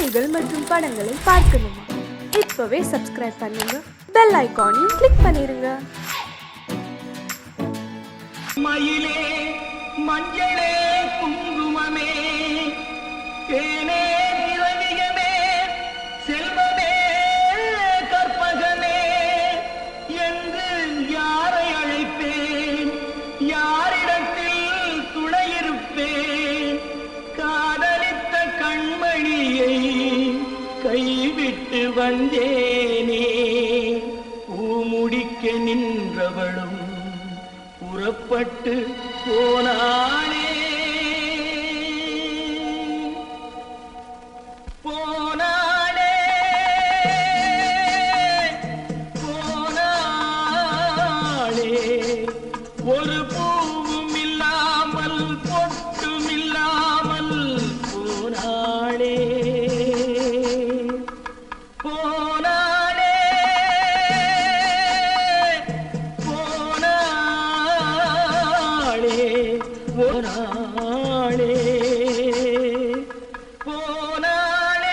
செய்திகள் மற்றும் படங்களை பார்க்கணுமா? இப்பவே சப்ஸ்கிரைப் பண்ணுங்க, பெல் ஐகானையும் கிளிக் பண்ணிருங்க. மயிலே மஞ்சளே குங்குமமே தேனே திரவியமே செல்வமே கற்பகமே என்று யாரை அழைப்பேன்? யாரிடத்தில் துணையிருப்பேன்? காதலித்த கண்மணியை கைவிட்டு வந்தேனே. பூமுடிக்க நின்றவளும் புறப்பட்டு போனானே. போனானே போனானே ஒரு பூவும் இல்லாமல் பொட்டும் இல்லாமல் போனானே. போனானே போனாளே போனாளே.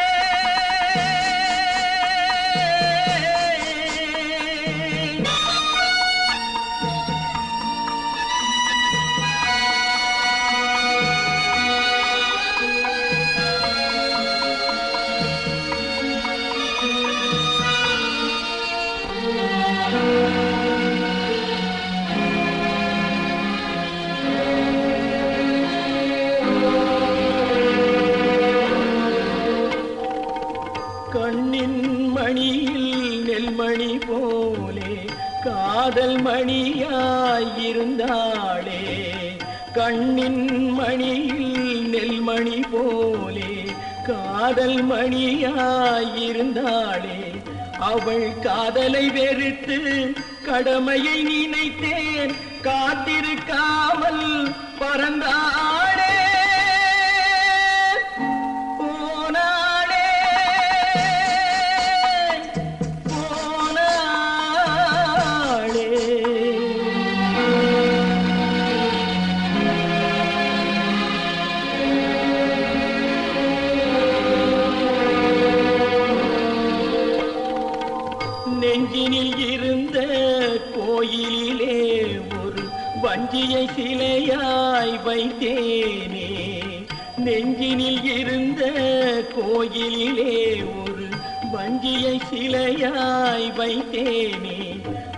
கண்ணின் மணியில் நெல்மணி போலே காதல் மணியாயிருந்தாளே. கண்ணின் மணியில் நெல்மணி போலே காதல் மணியாயிருந்தாளே. அவள் காதலை வெறுத்து கடமையை நினைத்தேன், காத்திருக்காமல் பறந்தாளே. நெஞ்சினில் இருந்த கோயிலிலே ஒரு வஞ்சியை சிலையாய் வைத்தேனே. நெஞ்சினில் இருந்த கோயிலிலே ஒரு வஞ்சியை சிலையாய் வைத்தேனே.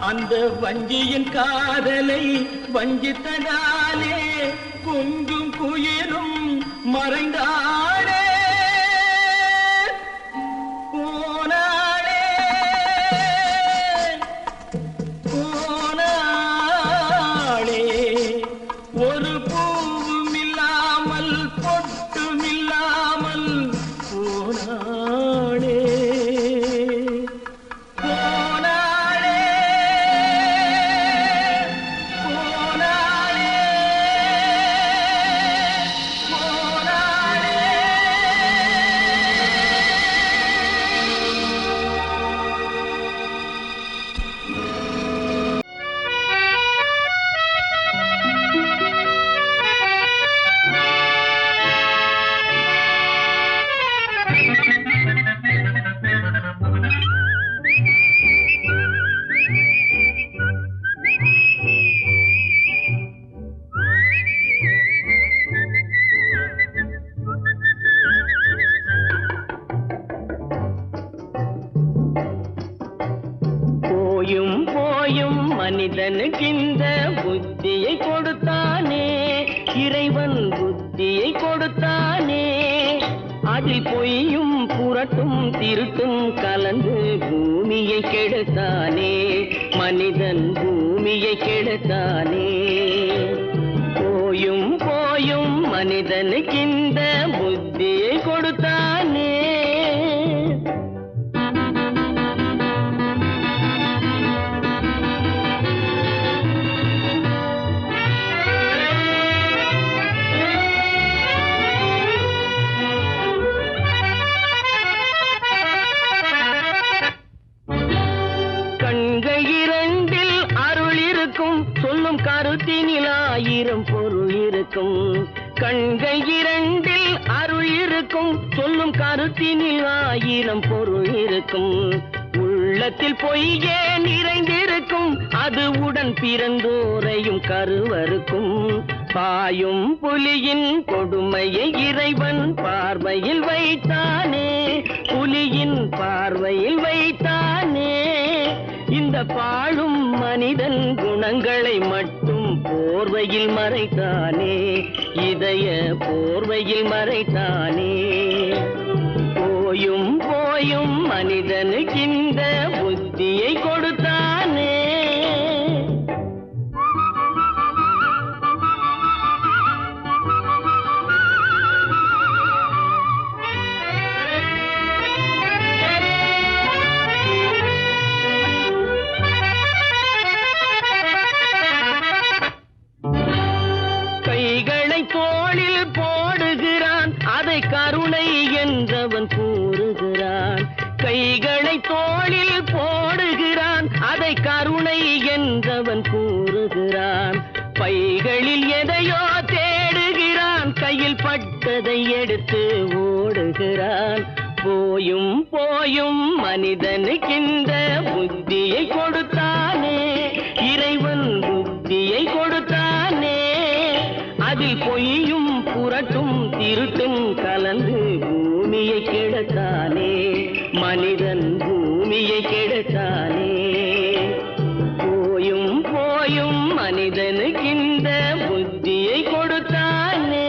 அந்த வஞ்சியின் காதலை வஞ்சித்ததாலே குஞ்சும் குயிலும் மறைந்தாளே. ஒரு பூவும் இல்லாமல் பொட்டும் இல்லாமல் போனாளே போனாளே போனாளே போனாளே. போயும் போயும் மனிதனுக்கு இந்த புத்தியை கொடுத்தானே, இறைவன் புத்தியை கொடுத்தானே. அதில் பொய்யும் புரட்டும் திருட்டும் கலந்து பூமியை கெடுத்தானே, மனிதன் பூமியை கெடுத்தானே. போயும் போயும் மனிதனுக்கு இந்த புத்தியை கொடுத்தானே. சொல்லும் கருத்தினில் ஆயிரம் பொருள் இருக்கும். கண்கள் இரண்டில் அருள் இருக்கும், சொல்லும் கருத்தினில் ஆயிரம் பொருள் இருக்கும். உள்ளத்தில் பொய்யே நிறைந்திருக்கும், அது உடன் பிறந்தோரையும் கருவருக்கும். பாயும் புலியின் கொடுமையை இறைவன் பார்வையில் வைத்தானே, புலியின் பார்வையில் வைத்தானே. இந்த பாழும் மனிதன் குணங்களை மட்டும் போர்வையில் மறைத்தானே, இதய போர்வையில் மறைத்தானே. போயும் போயும் மனிதனுக்கு இந்த புத்தியை கொடுத்தானே. கைகளை தோளில் போடுகிறான், அதை கருணை என்றவன் கூறுகிறான். கைகளை தோளில் போடுகிறான், அதை கருணை என்றவன் கூறுகிறான். பைகளில் எதையோ தேடுகிறான், கையில் பட்டதை எடுத்து ஓடுகிறான். போயும் போயும் மனிதனுக்கிந்த புத்தியை கொடுத்தானே, இறைவன் புத்தியை கொடுத்தானே. அதில் பொய்யும் புரட்டும் திருட்டும் கலந்து பூமியை கெடுத்தானே, மனிதன் பூமியை கெடுத்தானே. போயும் போயும் மனிதனுக்கிந்த புத்தியை கொடுத்தானே.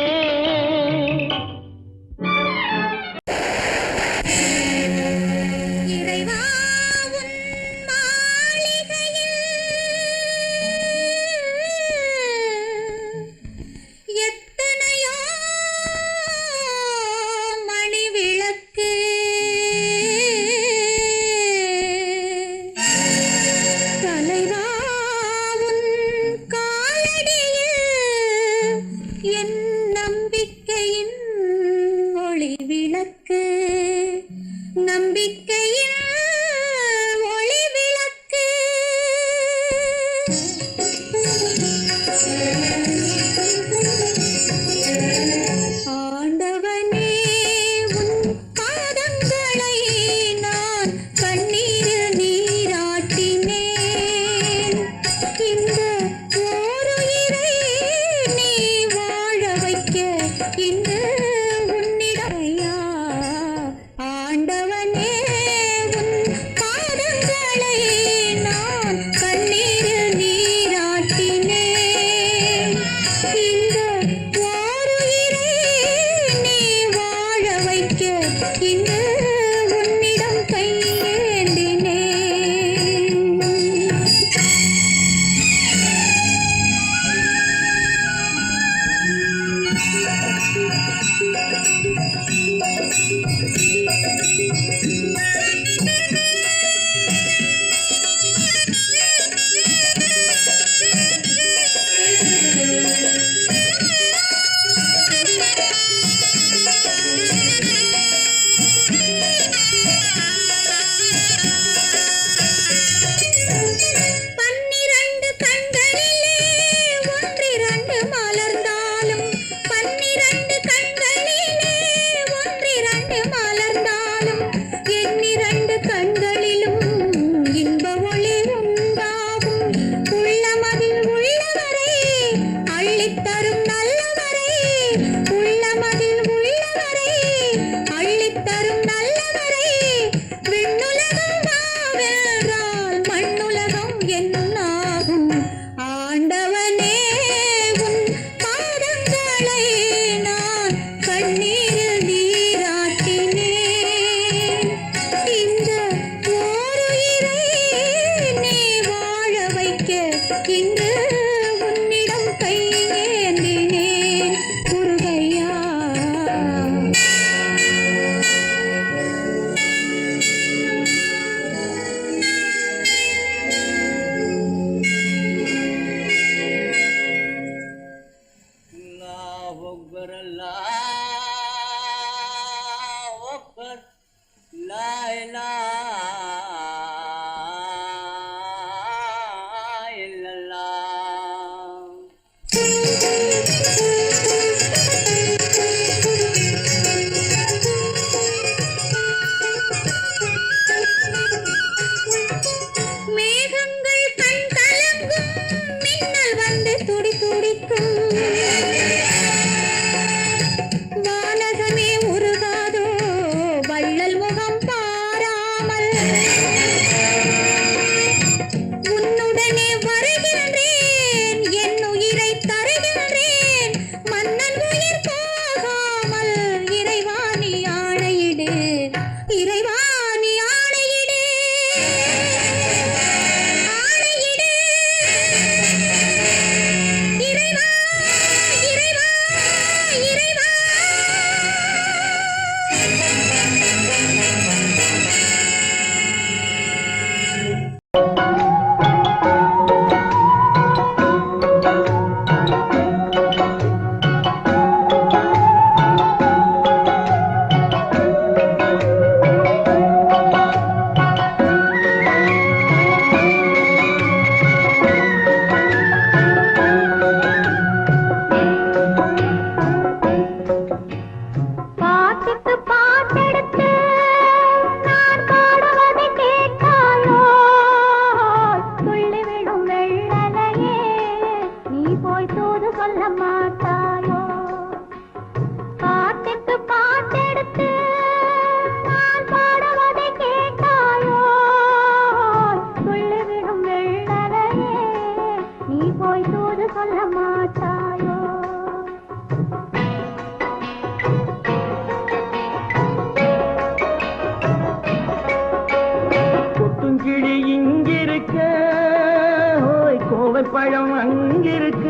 பழம் அங்கிருக்க,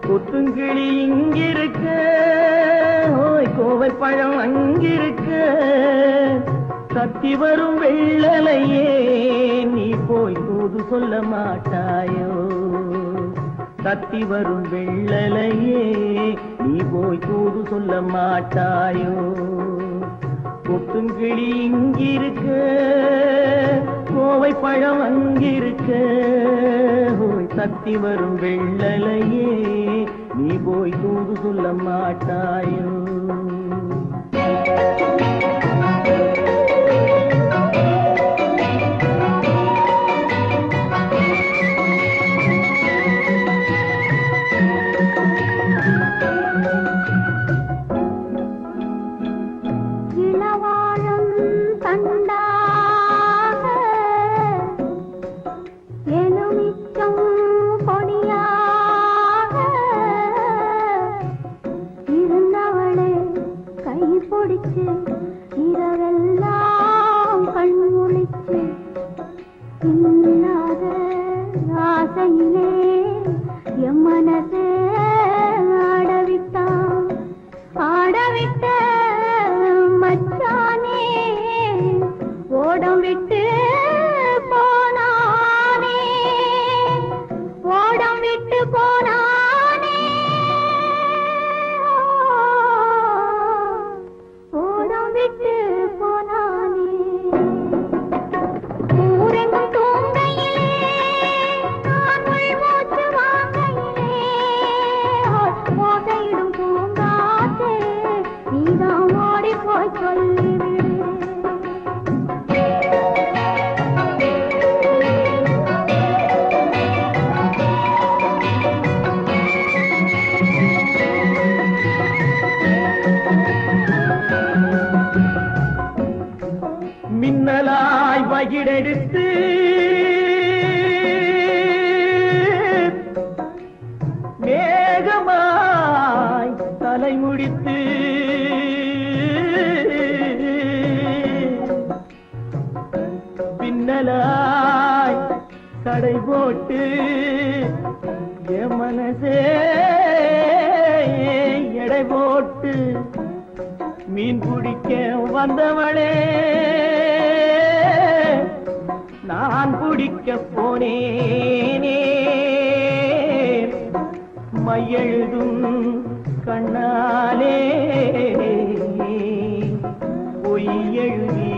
கொத்துங்கிளி இங்கிருக்க, ஓய் கோவை பழம் அங்கிருக்க, தத்தி வரும் வெள்ளலையே நீ போய் தூது சொல்ல மாட்டாயோ, தத்தி வரும் வெள்ளலையே நீ போய் தூது சொல்ல மாட்டாயோ, கொத்துங்கிளி இங்கிருக்க, கோவை பழம் அங்கிருக்க, ஓய் தத்தி வரும் வெள்ளலையே நீ போய் தூது சொல்ல மாட்டாயோ. இரவெல்லாம் கண்முழிச்சு இல்லாத ஆசையிலே என் மனசே ஆடவிட்ட மச்சானே ஓடம் விட்டு போனானே, ஓடம் விட்டு போனானே, ஓடம் விட்டு போனானே. ஊரெங்கும் தூங்கையிலே நான் மூச்சு வாங்கையிலே ஓசையிடும் பூங்காற்றே நீதான் ஓடி போய் சொல்லிவிடு. மின்னலாய் வகிடெடுத்து மேகமாய் தலை முடித்து பின்னலாய் கடை போட்டு என் மனசே எடை போட்டு மீன் பிடிக்க வந்தவளே நான் பிடிக்க போனேனே, மையெழுதும் கண்ணாலே பொய் எழுதி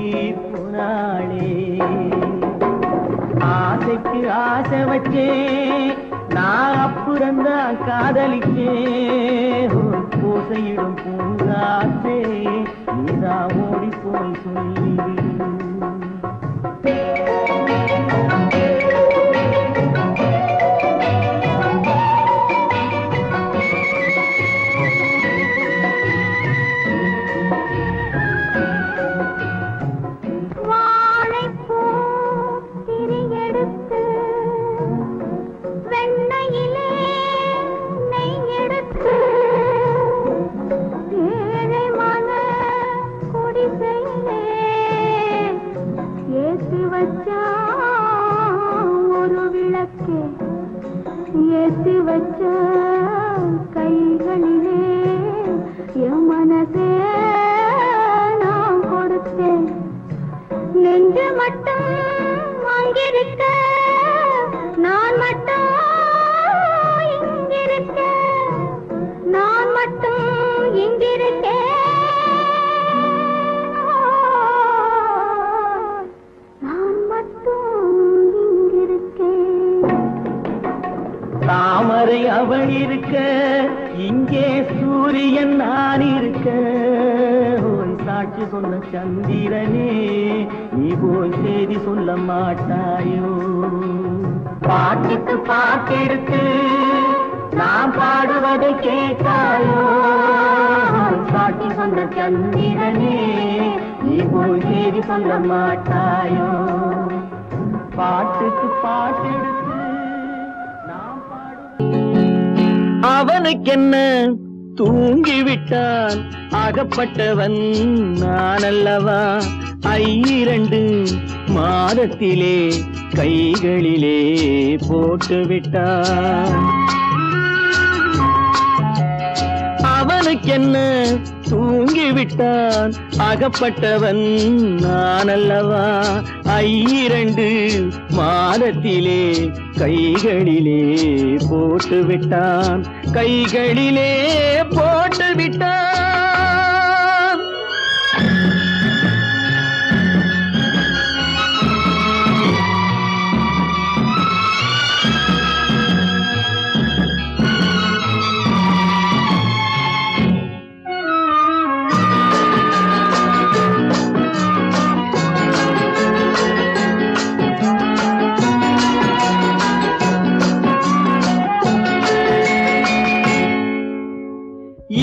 போனாளே. ஆசைக்கு ஆசை வச்சேன் நான் அப்புறந்தான் காதலிச்சேன், பூசையிடும் பூங்காற்றே நீதான் ஓடி போய் சொல்லிவிடு. ஒரு விளக்கே ஏற்றி வச்ச கைகளிலே என் மனசே நான் கொடுத்தேன், நெஞ்சு மட்டும் அங்கிருக்க நான் மட்டும் இங்கிருக்க, நான் மட்டும் இங்கிருக்கேன். தாமரை அவள் இருக்க இங்கே சூரியன் நான் இருக்க, ஓய் சாட்சி சொன்ன சந்திரனே நீ போய் செய்தி சொல்ல மாட்டாயோ, பாட்டுக்கு பாட்டெடுத்து நான் பாடுவதை கேட்டாயோ, சாட்சி சொன்ன சந்திரனே நீ போய் செய்தி சொல்ல மாட்டாயோ, பாட்டுக்கு பாட்டெடுத்து அவனுக்கென்ன தூங்கிவிட்டான் அகப்பட்டவன் நான் அல்லவா, 2 மாதத்திலே கைகளிலே போட்டு விட்டான். அவனுக்கென்ன தூங்கிவிட்டான், அகப்பட்டவன் நான் அல்லவா. 2 மாதத்திலே கைகளிலே போட்டு விட்டான், கைகளிலே போட்டு விட்டான்.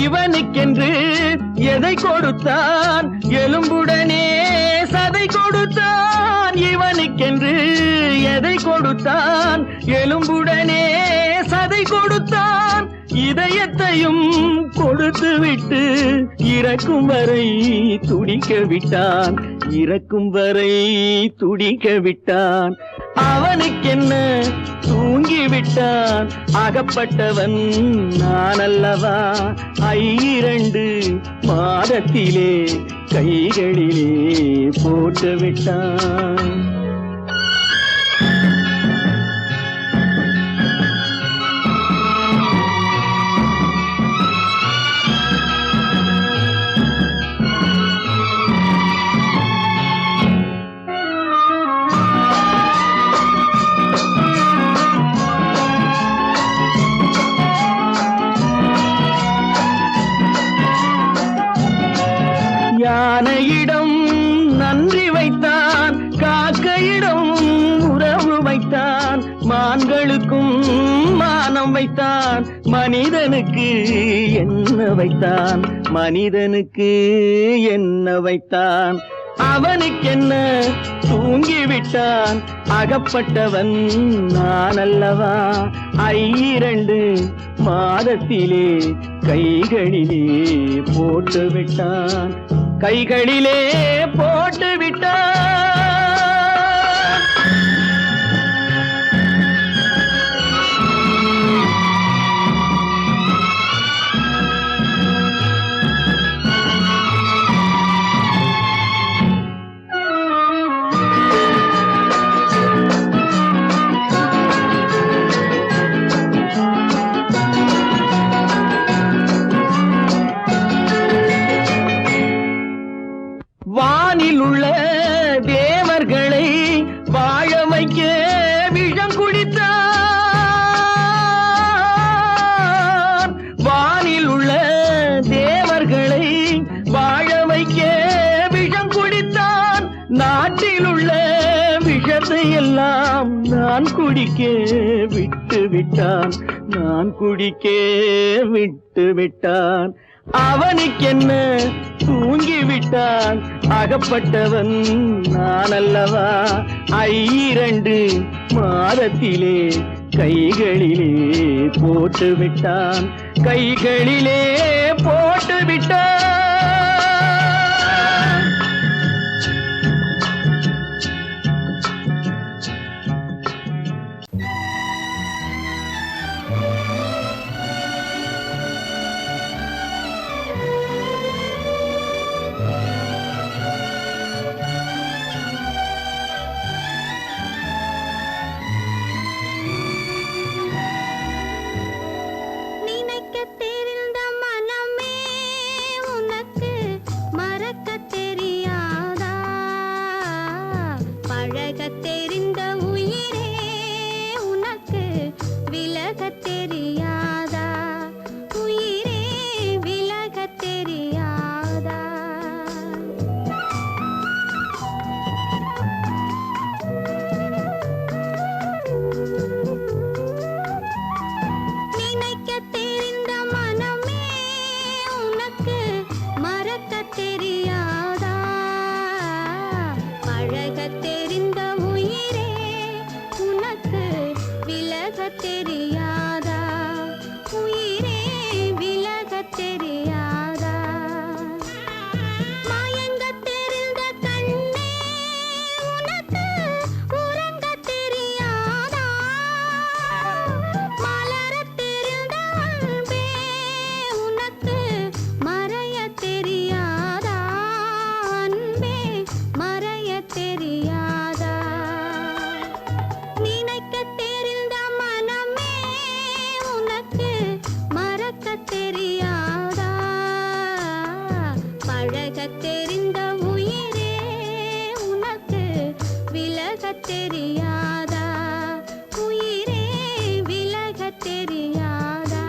இவனுக்கென்று எதை கொடுத்தான், எலும்புடனே சதை கொடுத்தான். இவனுக்கென்று எதை கொடுத்தான், எலும்புடனே சதை கொடுத்தான். இதயத்தையும் கொடுத்து விட்டு இறக்கும் வரை துடிக்க விட்டான், இறக்கும் வரை துடிக்க விட்டான். அவனுக்கென்ன தூங்கிவிட்டான், அகப்பட்டவன் நான் அல்லவா. 2 மாதத்திலே கைகளிலே போட்டு விட்டான். யானையிடம் நன்றி வைத்தான், காக்கையிடம் உறவு வைத்தான். மான்களுக்கும் மானம் வைத்தான், மனிதனுக்கு என்ன வைத்தான், மனிதனுக்கு என்ன வைத்தான். அவனுக்கென்ன தூங்கிவிட்டான், அகப்பட்டவன் நான் அல்லவா. 2 மாதத்திலே கைகளிலே போட்டு விட்டான், கைகளிலே போட்டு விட்டான். வானில் உள்ள தேவர்களை வாழ வைக்க விஷம் குடித்தான். வானில் உள்ள தேவர்களை வாழ வைக்க விஷம் குடித்தான். நாட்டில் உள்ள விஷத்தை எல்லாம் நான் குடிக்க விட்டு விட்டான், நான் குடிக்க விட்டு விட்டான். அவனுக்கென்ன தூங்கிவிட்டான், அகப்பட்டவன் நான் அல்லவா. 2 மாதத்திலே கைகளிலே போட்டு விட்டான், கைகளிலே போட்டு விட்டான். நினைக்க தெரிந்த மனமே உனக்கு தெரியாதா உயிரே விலக தெரியாதா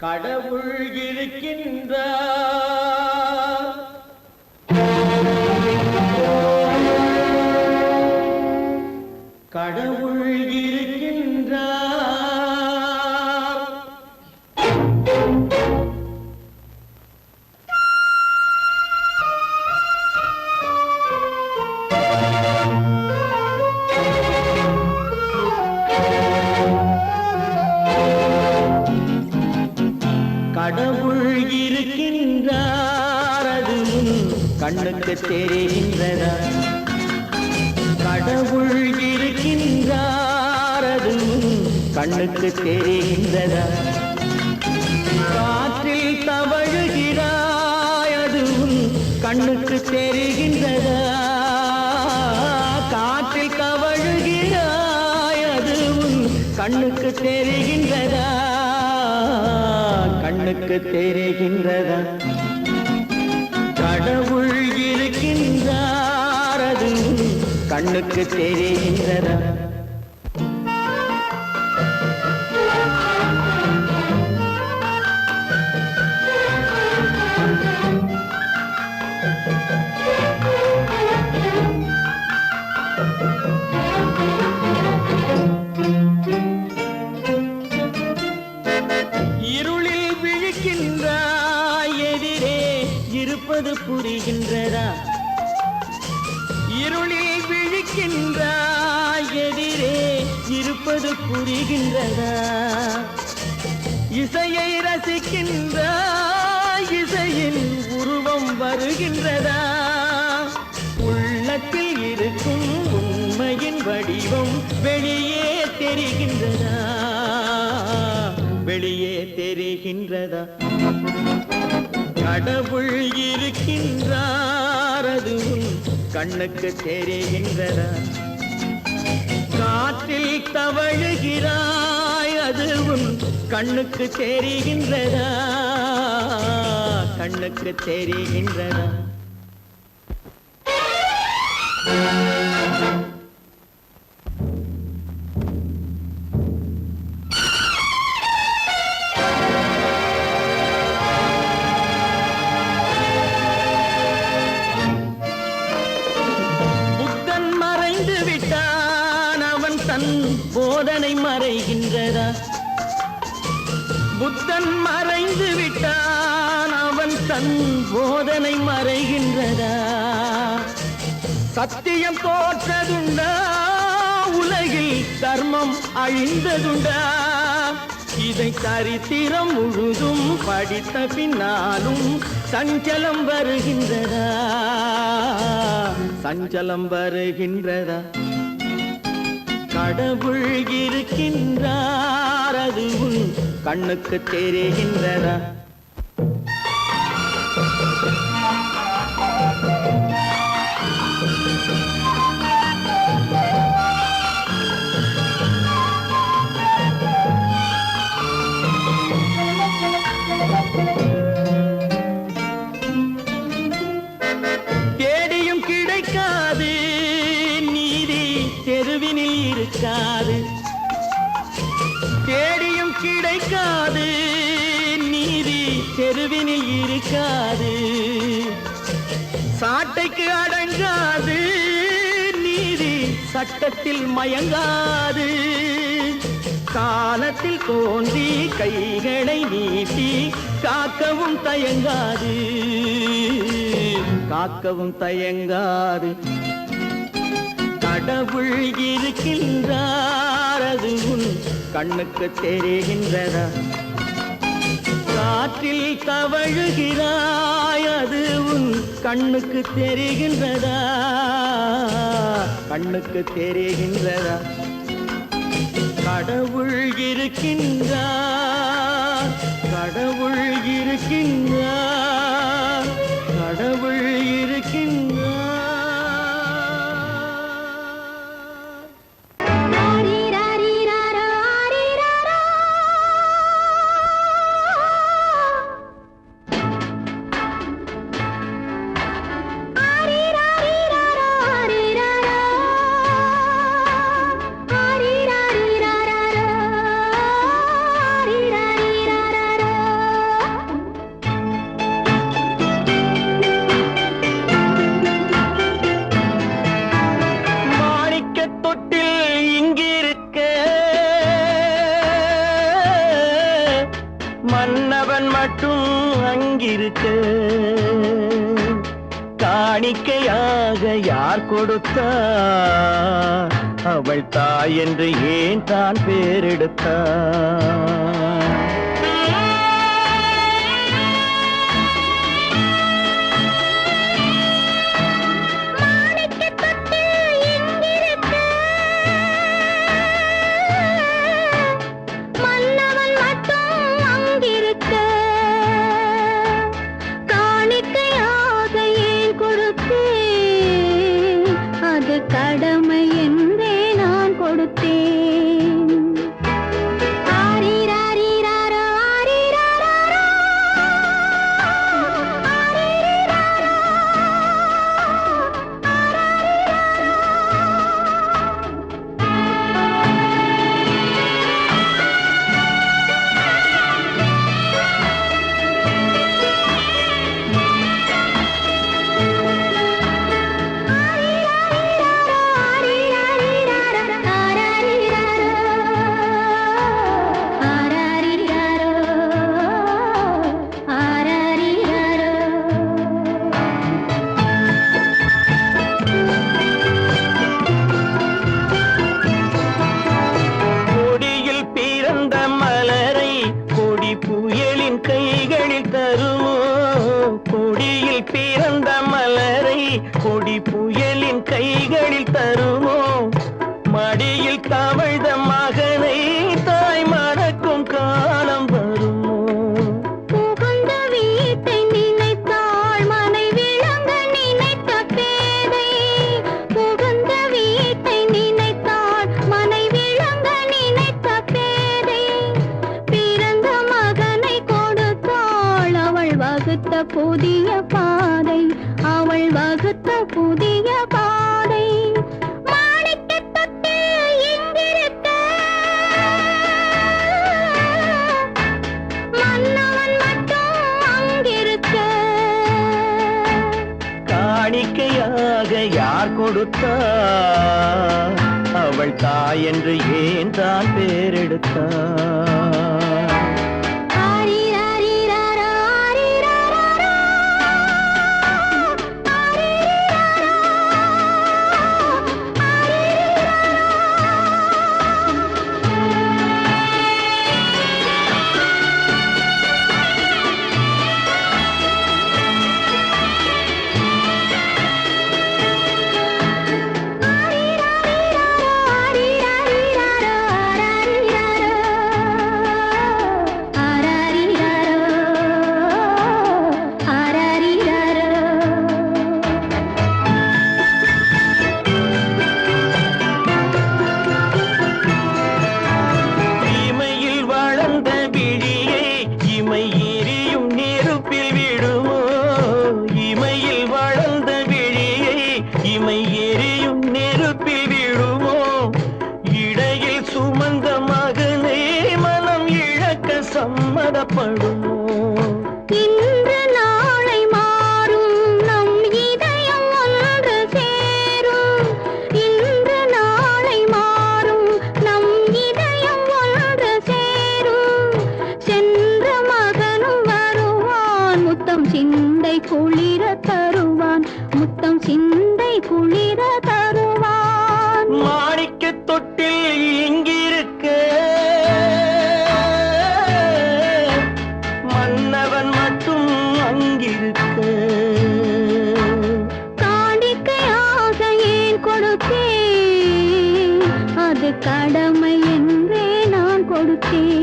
கடவுள் இருக்கின்றார், கடவுள் இருக்கின்றார். கடவுள் இருக்கின்றார், அது கண்ணுக்கு தெரிகின்றதா? கடவுள் இருக்கின்றார், அது கண்ணுக்கு தெரிகின்றதா? காற்றில் தவழுகிறாய், அது கண்ணுக்கு தெரிகின்றதா? காற்றில் தவழுகிறாய், அது கண்ணுக்கு தெரிகின்றதா? கண்ணுக்கு தெரிகின்றதா? கடவுள் இருக்கின்றார், அது கண்ணுக்கு தெரிகின்றதா? இருளில் விழிக்கின்றாய், எதிரே இருப்பது புரிகின்றதா? இருளில் விழிக்கின்றாய், எதிரே இருப்பது புரிகின்றதா? இசையை ரசிக்கின்றாய், இசையின் உருவம் வருகின்றதா? உள்ளத்தில் இருக்கும் உண்மையின் வடிவம் வெளியே தெரிகின்றதா? வெளியே தெரிகின்றதா? கடவுள் இருக்கின்றார், அது கண்ணுக்கு தெரிகின்றதா? காற்றில் தவழுகிறாய் அது உன் கண்ணுக்கு தெரிகின்றதா கண்ணுக்கு தெரிகின்றதா புத்தன் மறைந்து விட்டான் அவன் தன் போதனை மறைகின்றதா புத்தன் மறைந்து விட்டான் அவன் தன் போதனை மறைகின்றதா சத்தியம் தோற்றதுண்டா உலகில் தர்மம் அழிந்ததுண்டா இதை சரித்திரம் முழுதும் படித்த பின்னாலும் சஞ்சலம் வருகின்றதா சஞ்சலம் வருகின்றதா கடவுள் இருக்கின்றார் அது உன் கண்ணுக்கு தெரிகின்றதா தேடியும் கிடைக்காது நீதி தெருவினில் இருக்காது தேடியும் கிடைக்காது நீதி தெருவினில் இருக்காது சாட்டைக்கு அடங்காது நீதி சட்டத்தில் மயங்காது காலத்தில் தோன்றி கைகளை நீட்டி காக்கவும் தயங்காது காக்கவும் தயங்காது கடவுள் இருக்கின்றார் அது உன் கண்ணுக்கு தெரிகின்றதா காற்றில் தவழுகிறாய் அது உன் கண்ணுக்கு தெரிகின்றதா கண்ணுக்கு தெரிகின்றதா கடவுள் இருக்கின்றார் கடவுள் இருக்கின்றார் கடவுள் இருக்கின்றார் மன்னவன் மட்டும் அங்கிருக்க காணிக்கையாக யார் கொடுத்தார் அவள் தாய் என்று ஏன் தான் பேரெடுத்தார் கடமை என்றே நான் கொடுத்தேன் ஆரிராரிராரோ ஆரிராரோ கொடி புயலின் கைகளில் தருமோ மடியில் தவழ்ந்த மகனை தாய் மறக்கும் காலம் வருமோ புகுந்த வீட்டை நினைத்தாள் மனை விளங்க நினைத்த பேதை புகுந்த வீட்டை நினைத்தாள் புதிய பாதை. மாணிக்கத் தொட்டில் இங்கிருக்க, மன்னவன் மட்டும் அங்கிருக்க. காணிக்கையாக யார் கொடுத்தா, அவள் தாய் என்று ஏன் தான் பேரெடுத்தா. ஆரிராரிராரா, ஆரிராராரா, ஆரிராரா, இமையில் வளர்ந்த விழியை இமை எரியும் நெருப்பில் விடுமோ. இமையில் வளர்ந்த விழியை இமை எரியும் நெருப்பில் விடுமோ. இடையில் சுமந்த மகனை மனம் இழக்க சம்மதப்படுமோ. இன்று நாளை மாறும் நம் இதயம் ஒன்று சேரும். இன்று நாளை மாறும் நம் இதயம் ஒன்று சேரும். சென்ற மகனும் வருவான், முத்தம் சிந்தை குளிர தருவான், முத்தம் சிந்தை குளிர தருவான். மாணிக்கத் தொட்டில் இங்கிருக்க, மன்னவன் மட்டும் அங்கிருக்க. காணிக்கையாக ஏன் கொடுத்தேன், அது கடமை என்றே நான் கொடுத்தேன்.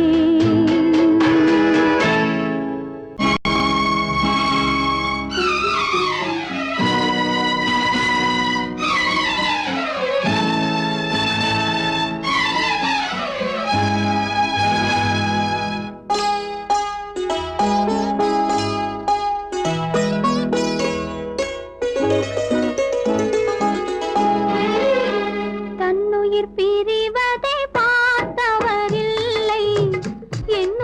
தன்னுயிர் பிரிவதை பார்த்தவரில்லை, என்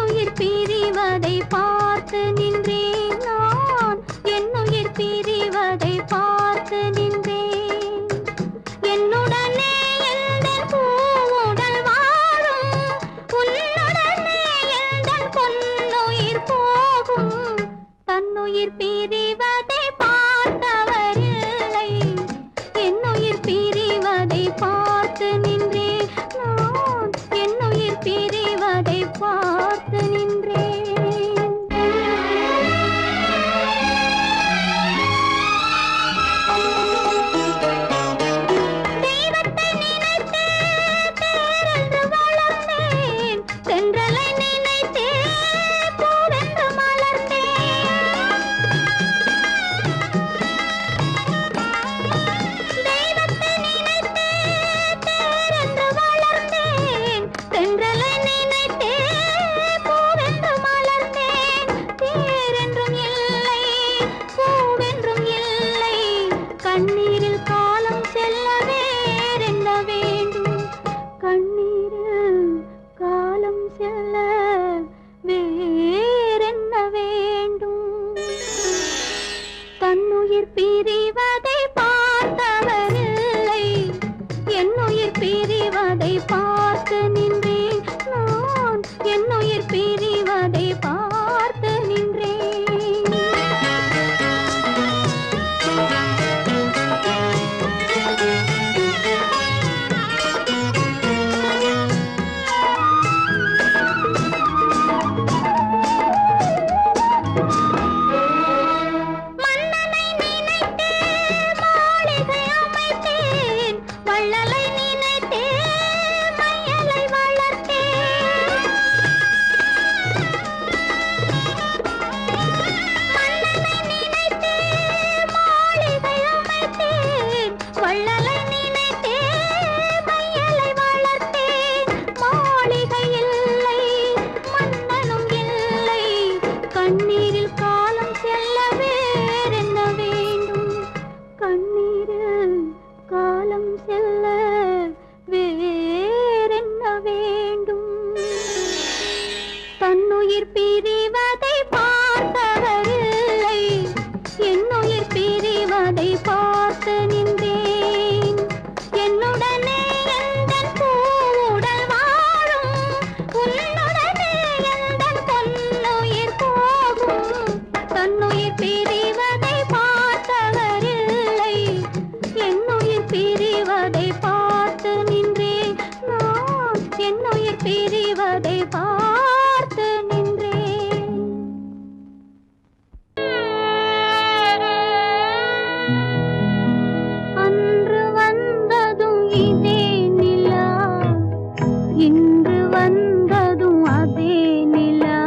காலம் செல்ல வேறென்ன வேண்டும்? தன்னுயிர் பிரிவதை பார்த்தவரில்லை, என்னுயிர் பிரிவதை பார்த்து நின்றேன். என்னுடனே எந்தன் பூவுடல் வாழும், உன்னுடனே எந்தன் பொன்னுயிர் போகும். தன்னுயிர் பிரிவதை பார்த்தவரில்லை, என்னுயிர் பிரிவதை பார்த்து நின்றேன். நான் என்னுயிர் பிரிவதை பார்த்து நின்றேன். அன்று வந்ததும் இதே நிலா, இன்று வந்ததும் அதே நிலா,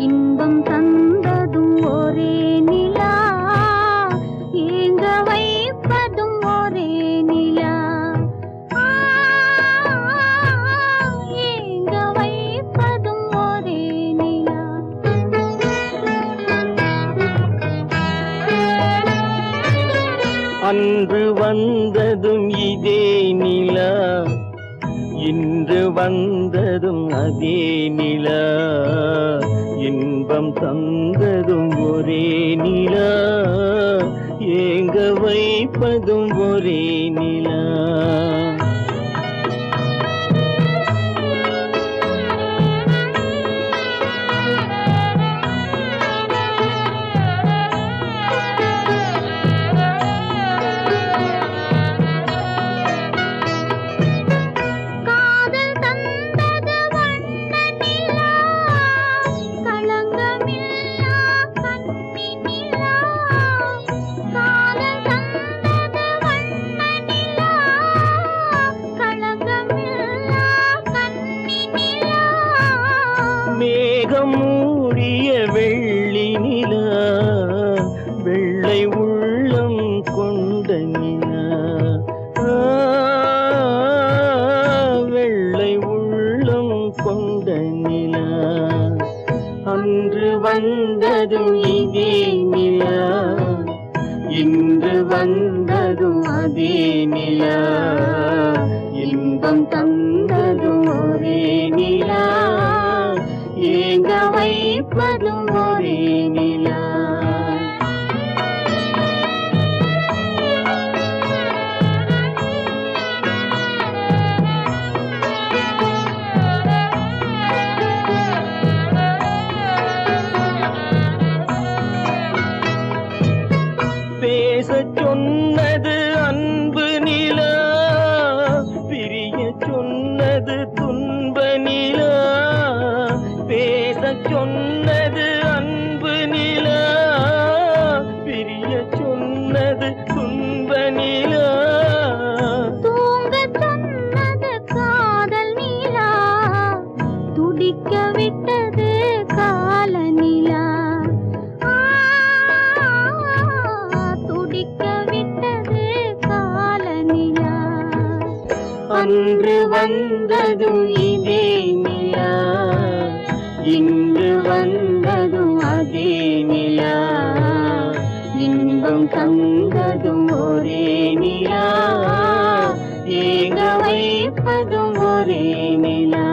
இன்பம் தந்ததும் ஒரே நிலா, ஏங்க வைப்பதும் ஒரே நிலா, ஏங்க வைப்பதும் ஒரே நிலா. அன்று வந்ததும் இதே நிலா, இன்று வந்ததும் அதே நிலா, இன்பம் தந்ததும் ஒரே நிலா, ஏங்க வைப்பதும் ஒரே நிலா. காதல் தந்தது வண்ண நிலா, களங்கமில்லா கன்னி நிலா. காதல் தந்தது வண்ண நிலா, களங்கமில்லா கன்னி நிலா. மேகம் மூடிய வெள்ளி நிலா, வெள்ளை உள்ளம் கொண்ட நிலா, வெள்ளை உள்ளம் கொண்ட நிலா. அன்று வந்ததும் இதே நிலா, இன்று வந்ததும் அதே நிலா, இன்பம் தந்ததும் ஒரே நிலா, ஏங்க வைப்பதும் ஒரே நிலா. பேசச் சொன்னது அன்பு நிலா, பிரிய சொன்னது துன்ப நிலா. பேசச் சொன்னது அன்பு நிலா, பிரிய சொன்னது துன்ப நிலா. தூங்கச் சொன்னது காதல் நிலா, துடிக்க விட்டது கால நிலா, துடிக்க விட்டது கால நிலா. அன்று வந்ததும் இதே நிலா, இன்று வந்ததும் அதே நிலா, இன்பம் தந்ததும் ஒரே நிலா, ஏங்க வைப்பதும் ஒரே நிலா.